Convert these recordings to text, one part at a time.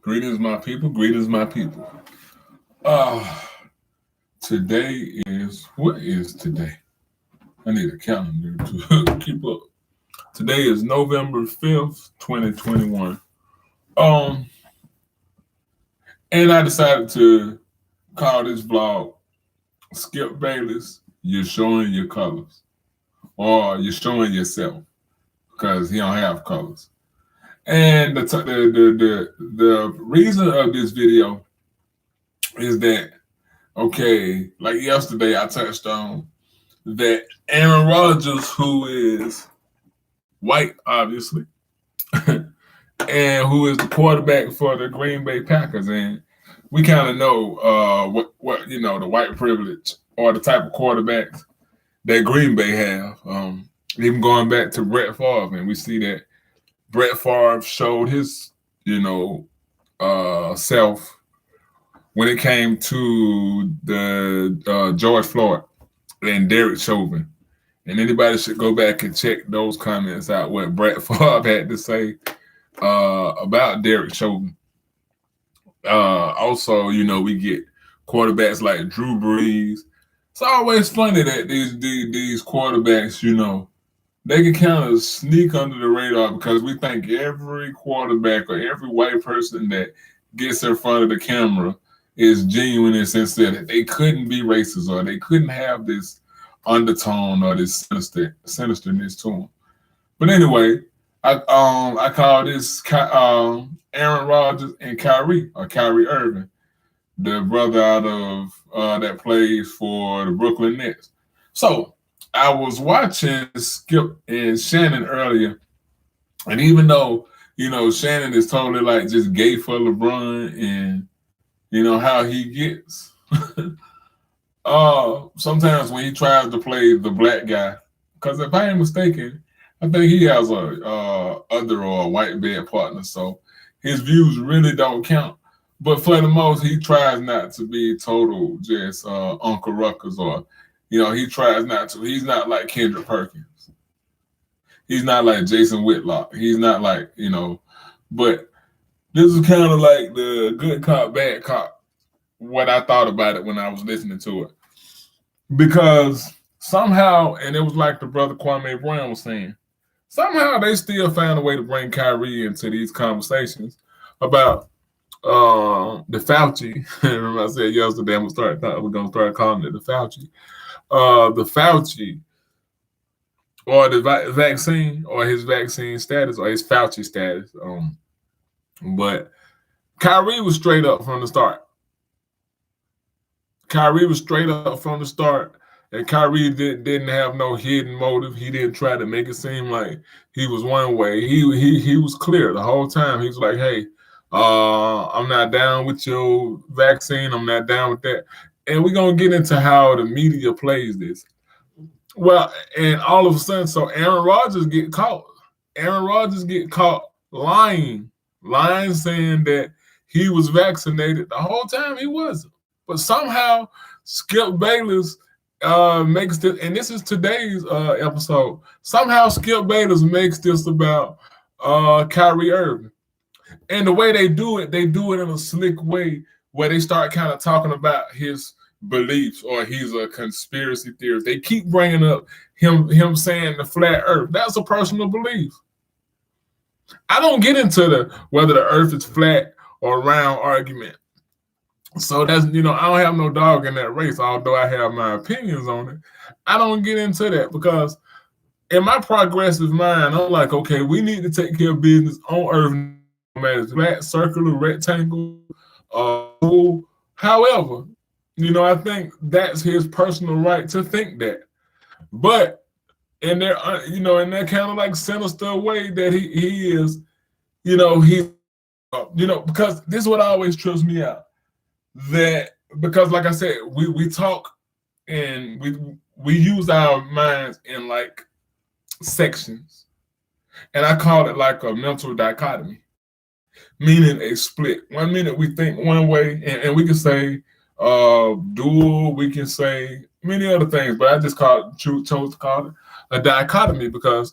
Greetings, my people. Greetings, my people. Uh, what is today? I need a calendar to keep up. Today is November 5th, 2021. Um, and I decided to call this vlog Skip Bayless, You're Showing Your Colors. Or You're Showing Yourself, because he don't have colors. And the reason of this video is that, okay, like yesterday I touched on that Aaron Rodgers, who is white, obviously, and who is the quarterback for the Green Bay Packers, and we kind of know what the white privilege or the type of quarterbacks that Green Bay have. Even going back to Brett Favre, and we see that Brett Favre showed his self when it came to the George Floyd and Derek Chauvin. And anybody should go back and check those comments out, what Brett Favre had to say about Derek Chauvin. Also, we get quarterbacks like Drew Brees. It's always funny that these quarterbacks, they can kind of sneak under the radar because we think every quarterback or every white person that gets in front of the camera is genuine and sincere, that they couldn't be racist or they couldn't have this undertone or this sinisterness to them. But anyway, I call this Aaron Rodgers and Kyrie, or Kyrie Irving, the brother out of that plays for the Brooklyn Nets. So I was watching Skip and Shannon earlier, and even though Shannon is totally like just gay for LeBron and how he gets. Sometimes when he tries to play the black guy, because if I ain't mistaken, I think he has a other or a white bed partner, so his views really don't count. But for the most, he tries not to be total just Uncle Ruckus, or he tries not to. He's not like Kendrick Perkins. He's not like Jason Whitlock. He's not like but this is kind of like the good cop, bad cop, what I thought about it when I was listening to it. Because somehow, and it was like the brother Kwame Brown was saying, somehow they still found a way to bring Kyrie into these conversations about the Fauci. Remember I said yesterday we're going to start calling it the Fauci. The Fauci, or the vaccine, or his vaccine status, or his Fauci status. But Kyrie was straight up from the start. And Kyrie didn't have no hidden motive. He didn't try to make it seem like he was one way. He was clear the whole time. He was like, hey, I'm not down with your vaccine. I'm not down with that. And we're going to get into how the media plays this. Well, and all of a sudden, so Aaron Rodgers get caught. Aaron Rodgers get caught lying saying that he was vaccinated. The whole time he wasn't. But somehow Skip Bayless makes this, and this is today's episode. Somehow Skip Bayless makes this about Kyrie Irving. And the way they do it in a slick way where they start kind of talking about his beliefs, or he's a conspiracy theorist. They keep bringing up him saying the flat earth. That's a personal belief. I don't get into the whether the earth is flat or round argument. So that's, I don't have no dog in that race, although I have my opinions on it. I don't get into that because in my progressive mind, I'm like, okay, we need to take care of business on earth, no matter if it's flat, circular, rectangle, however. I think that's his personal right to think that. But in their, in that kind of like sinister way that he is, because this is what always trips me out. That because, like I said, we talk and we use our minds in like sections, and I call it like a mental dichotomy, meaning a split. 1 minute we think one way, and we can say dual, we can say many other things, but I just chose to call it a dichotomy because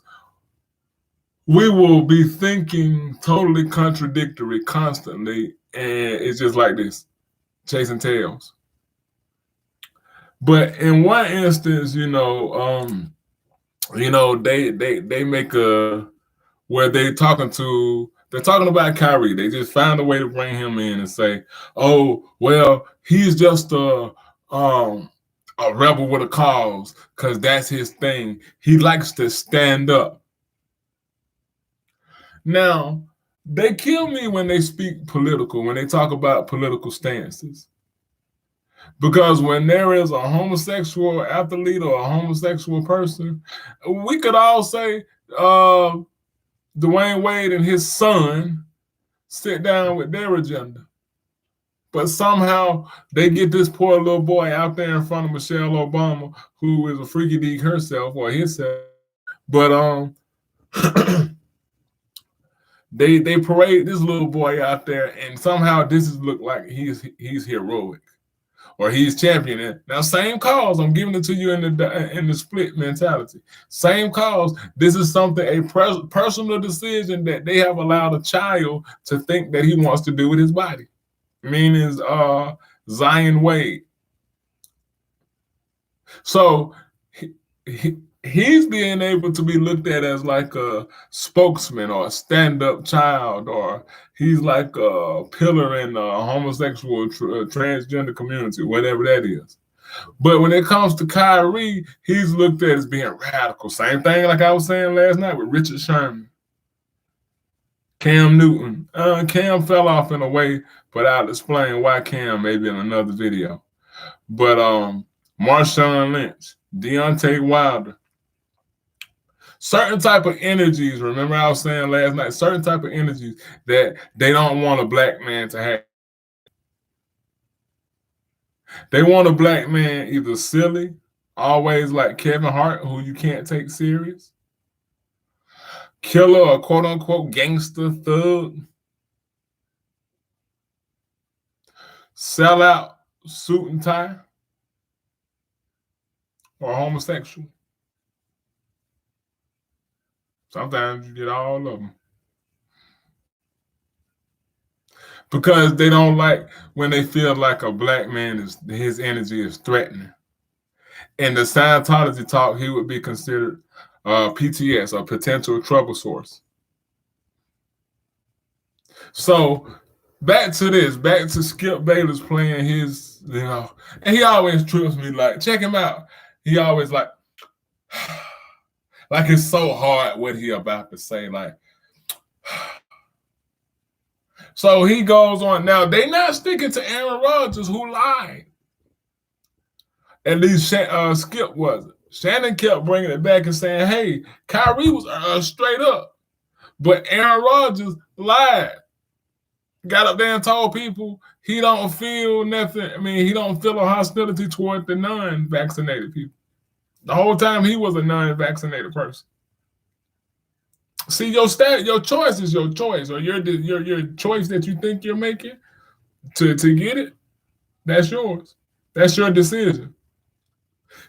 we will be thinking totally contradictory constantly and it's just like this, chasing tails. But in one instance, they make a where they're talking about Kyrie. They just found a way to bring him in and say, "Oh, well, he's just a rebel with a cause because that's his thing. He likes to stand up." Now, they kill me when they speak political, when they talk about political stances. Because when there is a homosexual athlete or a homosexual person, we could all say Dwayne Wade and his son sit down with their agenda. But somehow they get this poor little boy out there in front of Michelle Obama, who is a freaky deek herself or himself. But they parade this little boy out there, and somehow this is look like he's heroic or he's championing. Now, same cause, I'm giving it to you in the split mentality. Same cause. This is something, a personal decision that they have allowed a child to think that he wants to do with his body. Meaning Zion Wade. So he's being able to be looked at as like a spokesman or a stand-up child, or he's like a pillar in the homosexual transgender community, whatever that is. But when it comes to Kyrie, he's looked at as being radical. Same thing like I was saying last night with Richard Sherman, Cam Newton. Cam fell off in a way, but I'll explain why Cam maybe in another video. But Marshawn Lynch, Deontay Wilder, certain type of energies, remember I was saying last night, certain type of energies that they don't want a black man to have. They want a black man either silly, always like Kevin Hart, who you can't take serious, killer or quote unquote gangster thug, sellout, suit and tie, or homosexual. Sometimes you get all of them. Because they don't like when they feel like a black man his energy is threatening. In the Scientology talk, he would be considered PTS, a potential trouble source. So back to Skip Bayless playing his, and he always trips me like, check him out. He always like it's so hard what he about to say, like. So he goes on. Now, they not sticking to Aaron Rodgers, who lied. At least Skip wasn't. Shannon kept bringing it back and saying, hey, Kyrie was straight up. But Aaron Rodgers lied. Got up there and told people he don't feel nothing. I mean, he don't feel a hostility toward the non-vaccinated people. The whole time he was a non-vaccinated person. See, your choice is your choice, or your choice that you think you're making to get it. That's yours. That's your decision.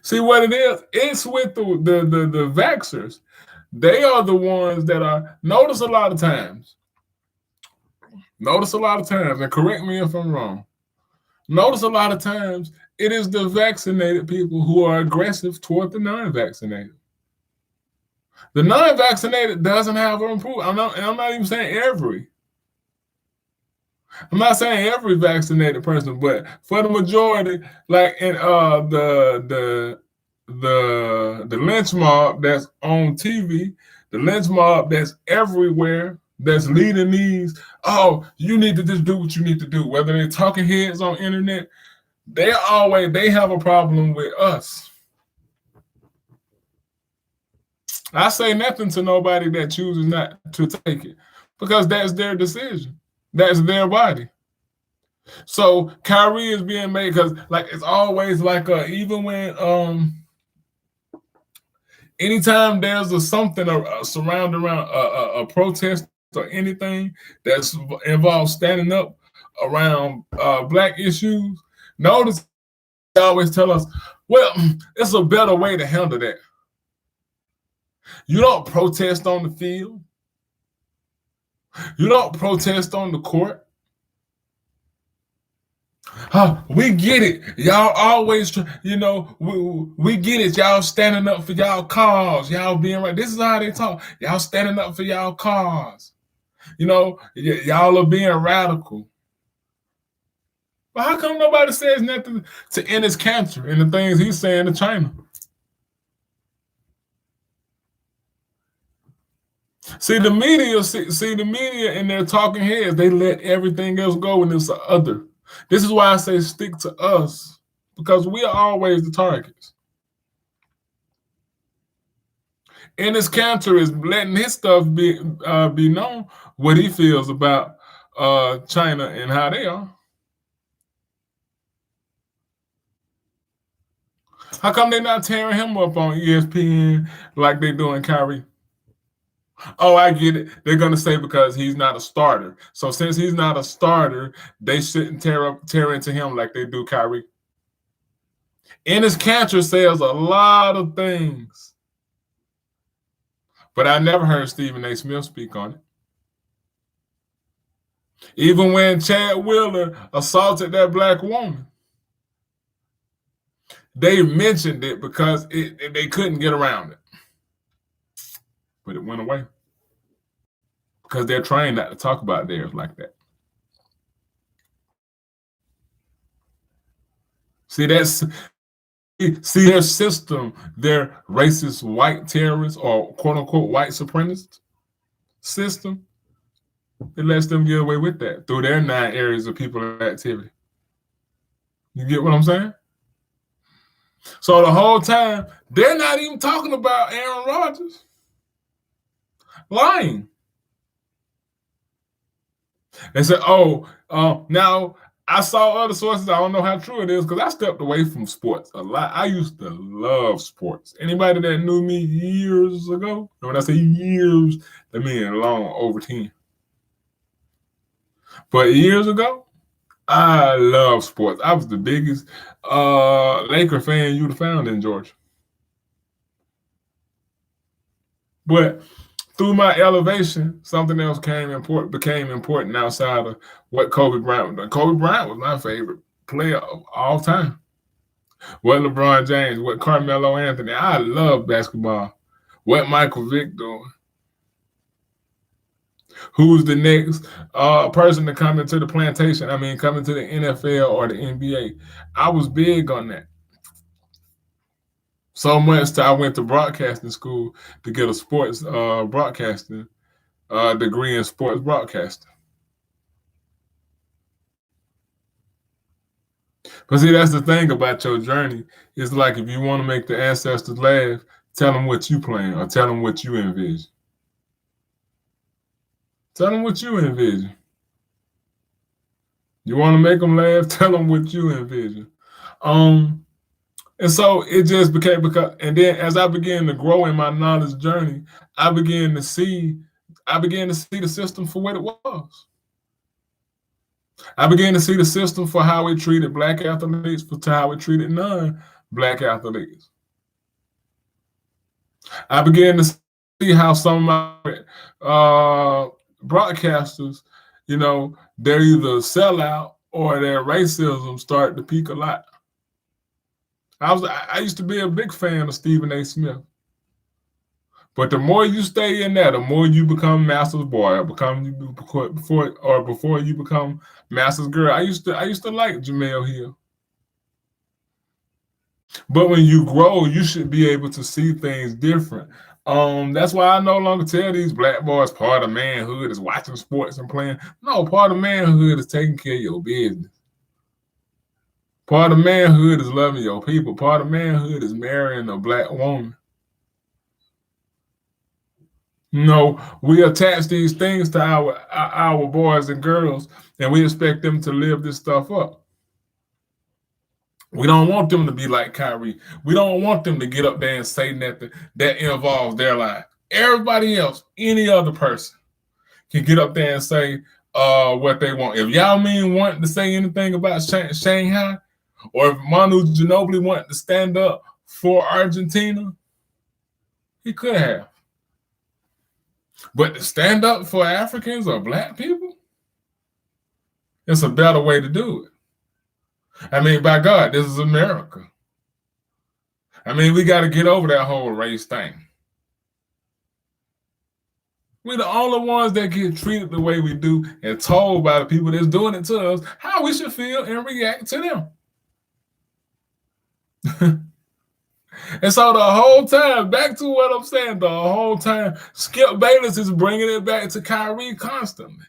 See what it is? It's with the vaxxers. They are the ones that are. Notice a lot of times, and correct me if I'm wrong. Notice a lot of times it is the vaccinated people who are aggressive toward the non-vaccinated. The non-vaccinated doesn't have an improvement. I'm not even saying every. I'm not saying every vaccinated person, but for the majority, like in the lynch mob that's on TV, the lynch mob that's everywhere, that's leading these. Oh, you need to just do what you need to do. Whether they're talking heads on internet, they have a problem with us. I say nothing to nobody that chooses not to take it, because that's their decision. That's their body. So Kyrie is being made, because like it's always like even when anytime there's something surrounding around a protest or anything that's involved standing up around black issues, notice they always tell us, well, it's a better way to handle that. You don't protest on the field. You don't protest on the court. We get it. Y'all always, we get it. Y'all standing up for y'all cause. Y'all being right. This is how they talk. Y'all standing up for y'all cause. Y'all are being radical. But how come nobody says nothing to end his cancer and the things he's saying to China? See the media and their talking heads, they let everything else go and it's the other. This is why I say stick to us, because we are always the targets. And his cancer is letting his stuff be known, what he feels about China and how they are. How come they're not tearing him up on ESPN like they doing Kyrie? Oh, I get it. They're gonna say because he's not a starter. So since he's not a starter, they shouldn't tear into him like they do Kyrie. And his cancer says a lot of things. But I never heard Stephen A. Smith speak on it. Even when Chad Wheeler assaulted that black woman, they mentioned it because they couldn't get around it. But it went away. Because they're trying not to talk about theirs like that. See their system, their racist white terrorists or quote unquote white supremacist system, it lets them get away with that through their 9 areas of people activity. You get what I'm saying? So the whole time, they're not even talking about Aaron Rodgers lying. They said, now I saw other sources. I don't know how true it is because I stepped away from sports a lot. I used to love sports. Anybody that knew me years ago, and when I say years, that means long, over 10. But years ago, I love sports. I was the biggest Laker fan you'd have found in Georgia. But through my elevation, something else became important outside of what Kobe Bryant was doing. Kobe Bryant was my favorite player of all time. What LeBron James, what Carmelo Anthony. I love basketball. What Michael Vick doing. Who's the next person to come into the plantation? I mean, coming to the NFL or the NBA. I was big on that. So much that I went to broadcasting school to get a sports broadcasting degree in sports broadcasting. But see, that's the thing about your journey. It's like if you want to make the ancestors laugh, tell them what you plan or tell them what you envision. Tell them what you envision. You want to make them laugh, tell them what you envision. And so it just became and then as I began to grow in my knowledge journey, I began to see the system for what it was. I began to see the system for how it treated black athletes, for how it treated non-black athletes. I began to see how some of my broadcasters, they're either sellout or their racism started to peak a lot. I used to be a big fan of Stephen A. Smith. But the more you stay in there, the more you become Master's boy, or before you become Master's girl. I used to like Jemele Hill. But when you grow, you should be able to see things different. That's why I no longer tell these black boys part of manhood is watching sports and playing. No, part of manhood is taking care of your business. Part of manhood is loving your people. Part of manhood is marrying a black woman. We attach these things to our boys and girls, and we expect them to live this stuff up. We don't want them to be like Kyrie. We don't want them to get up there and say nothing that involves their life. Everybody else, any other person, can get up there and say what they want. If Yao Ming wanted to say anything about Shanghai, or if Manu Ginobili wanted to stand up for Argentina, he could have. But to stand up for Africans or black people, it's a better way to do it. I mean, by God, this is America. I mean, we got to get over that whole race thing. We're the only ones that get treated the way we do and told by the people that's doing it to us how we should feel and react to them. And so the whole time, back to what I'm saying, the whole time, Skip Bayless is bringing it back to Kyrie constantly.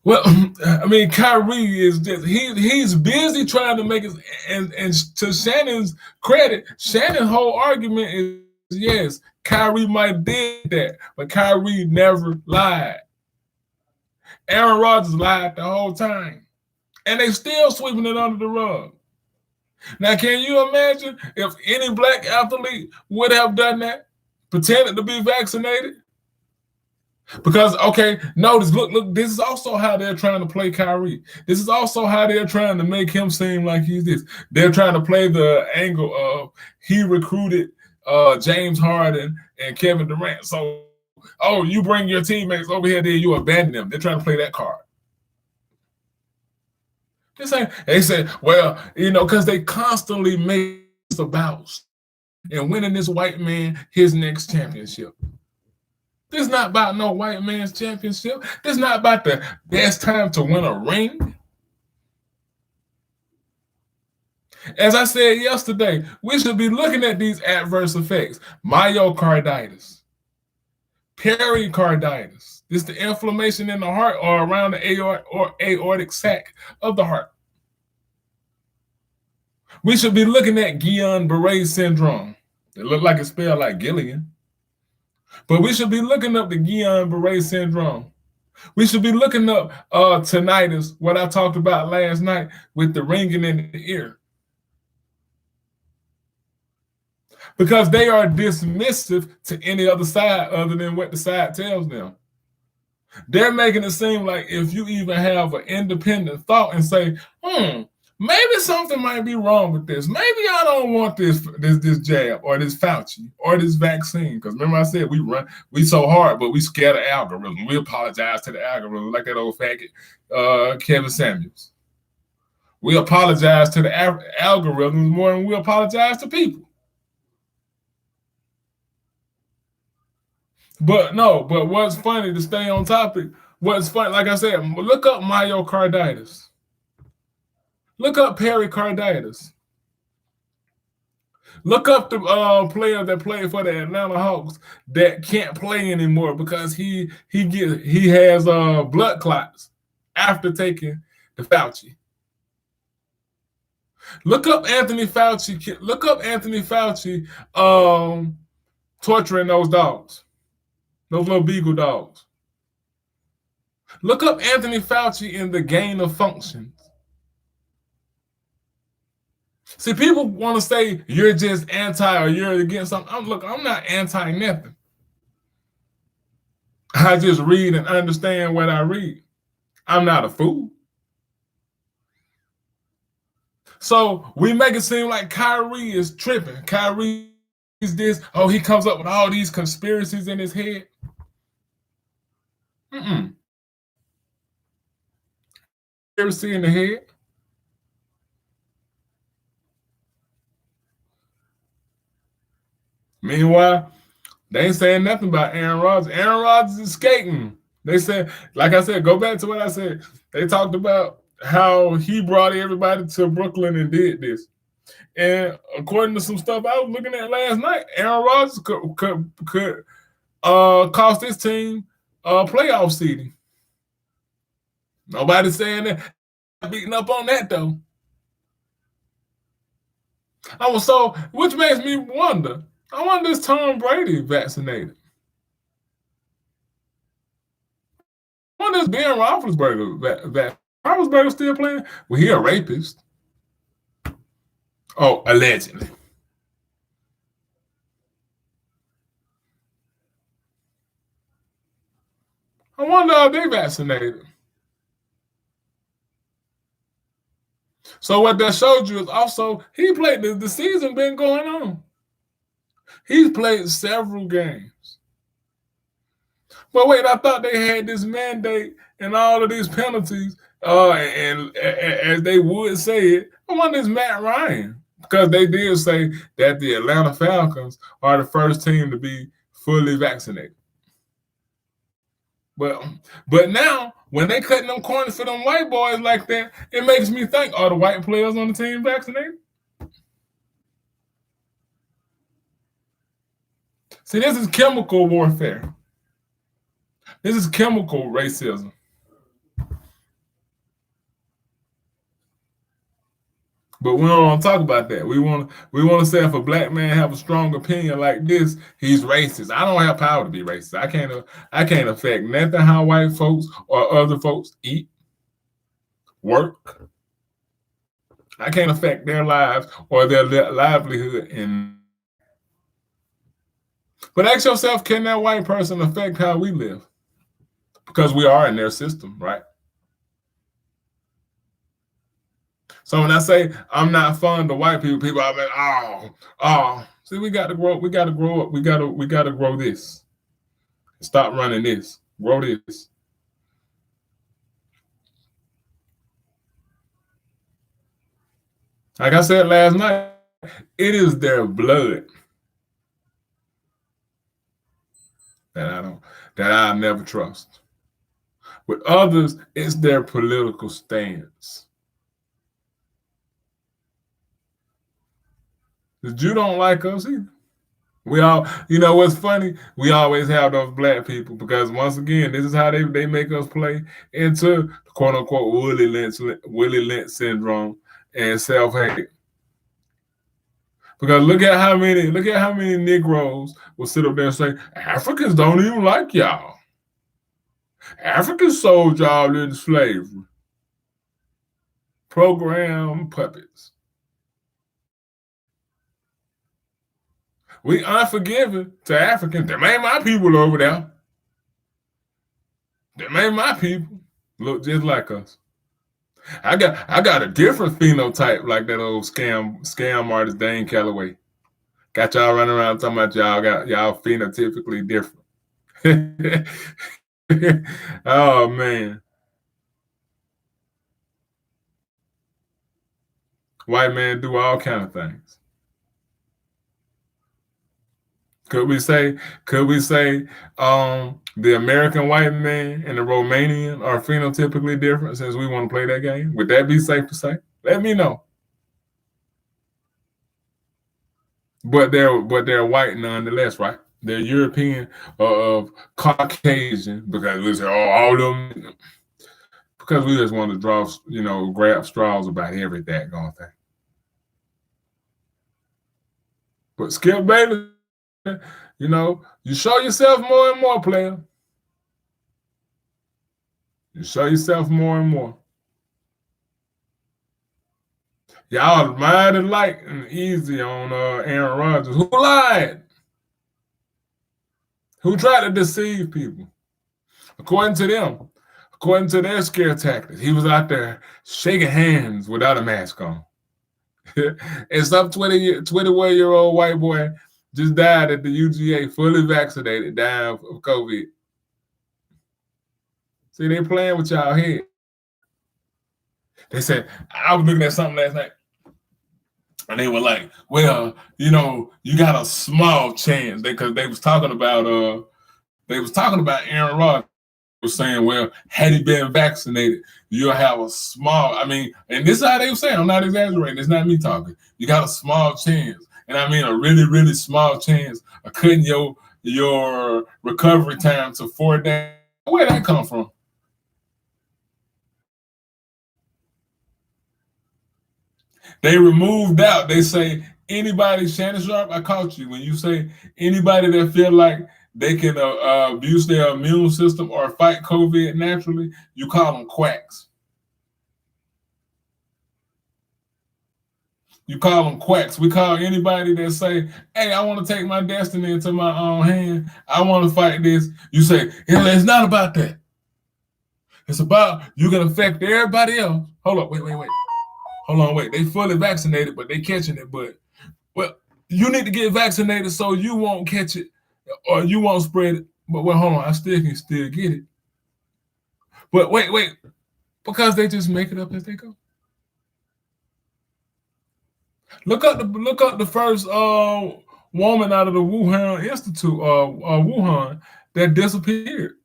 Well, I mean, Kyrie is just he's busy trying to make it, and to Shannon's credit, Shannon's whole argument is yes, Kyrie might have did that, but Kyrie never lied. Aaron Rodgers lied the whole time, and they still sweeping it under the rug. Now, can you imagine if any black athlete would have done that, pretended to be vaccinated? Because, okay, notice, look, this is also how they're trying to play Kyrie. This is also how they're trying to make him seem like he's this. They're trying to play the angle of he recruited James Harden and Kevin Durant. So, oh, you bring your teammates over here, then you abandon them. They're trying to play that card. They said, well, because they constantly make this about and winning this white man his next championship. This is not about no white man's championship. This is not about the best time to win a ring. As I said yesterday, we should be looking at these adverse effects. Myocarditis, pericarditis. This is the inflammation in the heart or around the aortic sac of the heart. We should be looking at Guillain-Barré syndrome. It looked like it's spelled like Gillian. But we should be looking up the Guillain-Barré syndrome. We should be looking up tinnitus, what I talked about last night with the ringing in the ear. Because they are dismissive to any other side other than what the side tells them. They're making it seem like if you even have an independent thought and say, maybe something might be wrong with this. Maybe I don't want this jab or this Fauci or this vaccine. Because remember I said we so hard, but we scared of algorithm. We apologize to the algorithm like that old faggot Kevin Samuels. We apologize to the algorithms more than we apologize to people. But what's funny, to stay on topic, what's funny, like I said, look up myocarditis. Look up pericarditis. Look up the player that played for the Atlanta Hawks that can't play anymore because he has blood clots after taking the Fauci. Look up Anthony Fauci. Look up Anthony Fauci torturing those dogs, those little beagle dogs. Look up Anthony Fauci in the gain of functions. See, people want to say you're just anti or you're against something. I'm not anti nothing. I just read and understand what I read. I'm not a fool. So we make it seem like Kyrie is tripping. Kyrie is this. Oh, he comes up with all these conspiracies in his head. Conspiracy in the head. Meanwhile, they ain't saying nothing about Aaron Rodgers. Aaron Rodgers is skating. They said, like I said, go back to what I said. They talked about how he brought everybody to Brooklyn and did this. And according to some stuff I was looking at last night, Aaron Rodgers could cost his team playoff seeding. Nobody's saying that. Beating up on that though. Which makes me wonder. I wonder is Tom Brady vaccinated? I wonder is Ben Roethlisberger Roethlisberger still playing? Well, he a rapist. Oh, allegedly. I wonder are they vaccinated? So what that showed you is also he played the season been going on. He's played several games. But wait, I thought they had this mandate and all of these penalties. And as they would say it, I wonder is Matt Ryan, because they did say that the Atlanta Falcons are the first team to be fully vaccinated. But now when they cutting them corners for them white boys like that, it makes me think: are the white players on the team vaccinated? See, this is chemical warfare. This is chemical racism. But we don't want to talk about that. We want to say if a black man have a strong opinion like this, he's racist. I don't have power to be racist. I can't affect nothing how white folks or other folks eat, work. I can't affect their lives or their livelihood. But ask yourself, can that white person affect how we live? Because we are in their system, right? So when I say I'm not fond of white people are like, oh. See, we got to grow up. We got to grow this. Stop running this. Grow this. Like I said last night, it is their blood that I'll never trust. With others, it's their political stance. The Jew don't like us either. We all, what's funny? We always have those black people because once again, this is how they make us play into the quote unquote Willie Lynch syndrome and self-hate. Because look at how many Negroes will sit up there and say, Africans don't even like y'all. Africans sold y'all into slavery. Program puppets. We unforgiving to Africans. Them ain't my people over there. Them ain't my people. Look just like us. I got a different phenotype like that old scam artist Dane Calloway. Got y'all running around talking about y'all phenotypically different. Oh man. White man do all kind of things. Could we say the American white man and the Romanian are phenotypically different since we want to play that game? Would that be safe to say? Let me know. But they're white nonetheless, right? They're European of Caucasian because we say, all of them, because we just want to grab straws about every daggone thing. But Skip Bayless, you show yourself more and more, player. You show yourself more and more. Y'all mighty light and easy on Aaron Rodgers. Who lied? Who tried to deceive people? According to them, according to their scare tactics, he was out there shaking hands without a mask on. And some 21-year-old white boy just died at the UGA, fully vaccinated, dying of COVID. See, they playing with y'all head. They said, I was looking at something last night, and they were like, well, you got a small chance. Because they was talking about Aaron Rodgers. Was saying, well, had he been vaccinated, you'll have a small, and this is how they were saying, I'm not exaggerating, it's not me talking. You got a small chance, and I mean a really, really small chance of cutting your recovery time to 4 days. Where'd that come from? They removed out, they say, anybody, Shannon Sharp, I caught you, when you say anybody that feel like they can abuse their immune system or fight COVID naturally, you call them quacks. You call them quacks. We call anybody that say, hey, I want to take my destiny into my own hand. I want to fight this. You say, it's not about that. It's about you can affect everybody else. Hold up, wait. Hold on, wait. They fully vaccinated, but they catching it. But, well, you need to get vaccinated so you won't catch it or you won't spread it. But well, hold on, I still can still get it. But wait, because they just make it up as they go. Look up the first woman out of the Wuhan Institute, Wuhan, that disappeared.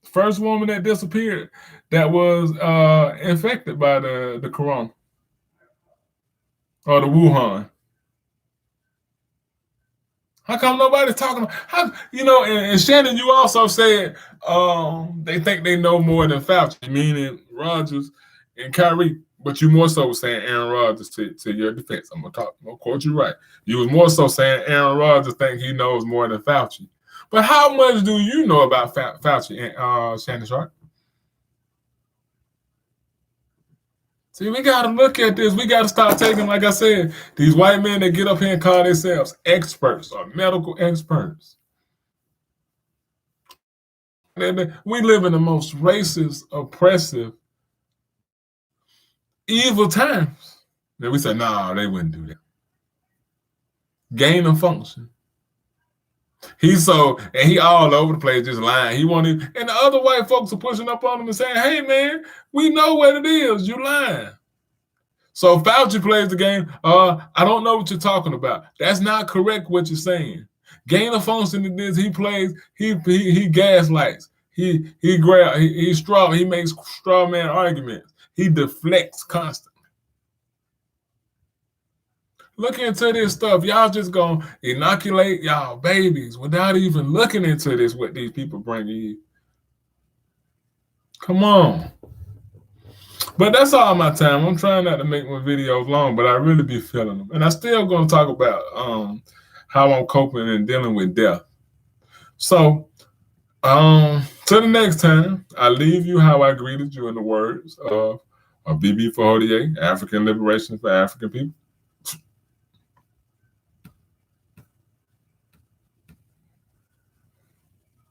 First woman that disappeared that was infected by the corona or the Wuhan. How come nobody's talking about how and Shannon, you also said they think they know more than Fauci, meaning Rodgers and Kyrie. But you more so saying Aaron Rodgers to your defense. I'm gonna quote you right. You was more so saying Aaron Rodgers think he knows more than Fauci. But how much do you know about Fauci and Shannon Sharp? See, we got to look at this. We got to start taking, like I said, these white men that get up here and call themselves experts or medical experts. We live in the most racist, oppressive, evil times. Then we say, nah, they wouldn't do that. Gain of function. He all over the place just lying. He won't even, and the other white folks are pushing up on him and saying, hey, man, we know what it is. You lying. So Fauci plays the game. I don't know what you're talking about. That's not correct what you're saying. Gain of function in this, he plays, he gaslights. He makes straw man arguments. He deflects constantly. Look into this stuff. Y'all just gonna inoculate y'all babies without even looking into this, what these people bring you. Come on. But that's all my time. I'm trying not to make my videos long, but I really be feeling them. And I still gonna talk about how I'm coping and dealing with death. So till the next time, I leave you how I greeted you in the words of BB448, African Liberation for African People.